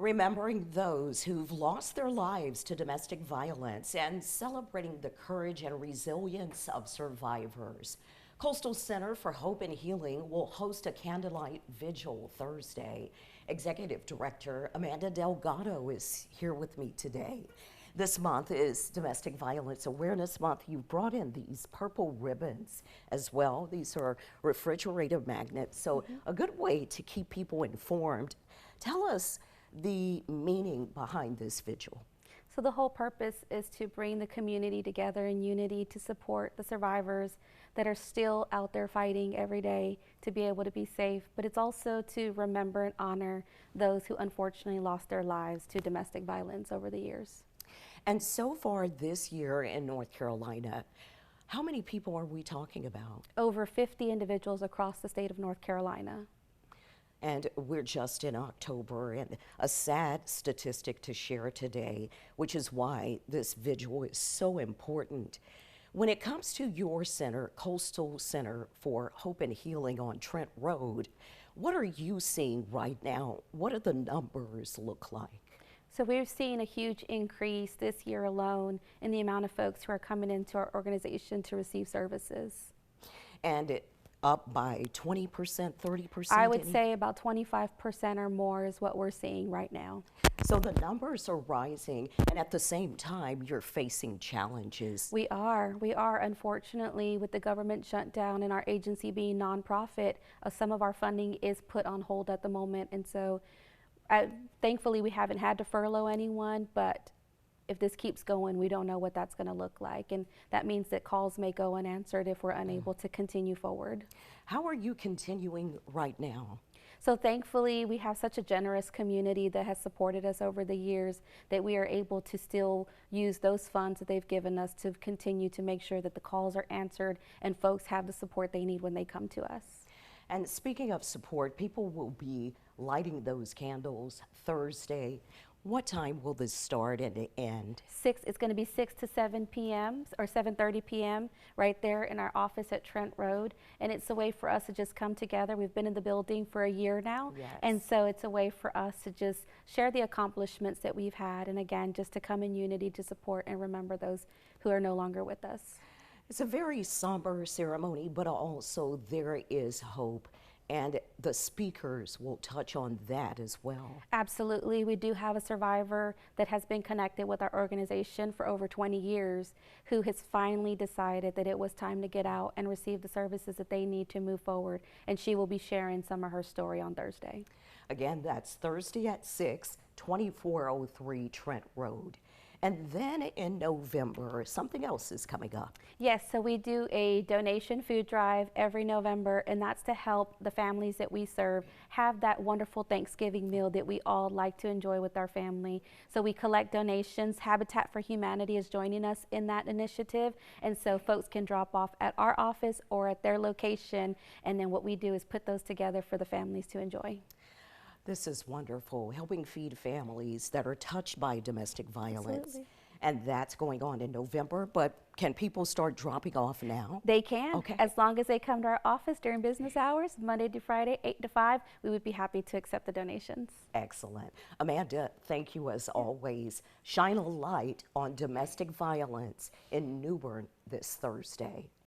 remembering those who've lost their lives to domestic violence and celebrating the courage and resilience of survivors. Coastal Center for Hope and Healing will host a candlelight vigil Thursday. Executive Director Amanda Delgado is here with me today. This month is Domestic Violence Awareness Month. You've brought in these purple ribbons as well. These are refrigerator magnets, so a good way to keep people informed. Tell us the meaning behind this vigil. So the whole purpose is to bring the community together in unity to support the survivors that are still out there fighting every day to be able to be safe, but it's also to remember and honor those who unfortunately lost their lives to domestic violence over the years. And so far this year in North Carolina, how many people are we talking about? Over 50 individuals across the state of North Carolina. And we're just in October, and a sad statistic to share today, which is why this vigil is so important. When it comes to your center, Coastal Center for Hope and Healing on Trent Road, what are you seeing right now? What do the numbers look like? So we've seen a huge increase this year alone in the amount of folks who are coming into our organization to receive services. And it up by 20%, 30%? I would say about 25% or more is what we're seeing right now. So the numbers are rising, and at the same time, you're facing challenges. We are, unfortunately, with the government shutdown and our agency being nonprofit, some of our funding is put on hold at the moment. And so thankfully we haven't had to furlough anyone, but if this keeps going, we don't know what that's going to look like. And that means that calls may go unanswered if we're unable to continue forward. How are you continuing right now? So thankfully, we have such a generous community that has supported us over the years that we are able to still use those funds that they've given us to continue to make sure that the calls are answered and folks have the support they need when they come to us. And speaking of support, people will be lighting those candles Thursday. What time will this start and end? It's going to be 6 to 7 p.m. or 7:30 p.m. right there in our office at Trent Road. And it's a way for us to just come together. We've been in the building for a year now. Yes. And so it's a way for us to just share the accomplishments that we've had. And again, just to come in unity to support and remember those who are no longer with us. It's a very somber ceremony, but also there is hope. And the speakers will touch on that as well. Absolutely. We do have a survivor that has been connected with our organization for over 20 years who has finally decided that it was time to get out and receive the services that they need to move forward. And she will be sharing some of her story on Thursday. Again, that's Thursday at 6, 2403 Trent Road. And then in November, something else is coming up. Yes, so we do a donation food drive every November, and that's to help the families that we serve have that wonderful Thanksgiving meal that we all like to enjoy with our family. So we collect donations. Habitat for Humanity is joining us in that initiative, and so folks can drop off at our office or at their location, and then what we do is put those together for the families to enjoy. This is wonderful, helping feed families that are touched by domestic violence. Absolutely. And that's going on in November, but can people start dropping off now? They can, okay, as long as they come to our office during business hours, Monday to Friday, 8 to 5, we would be happy to accept the donations. Excellent. Amanda, thank you as always. Shine a light on domestic violence in New Bern this Thursday.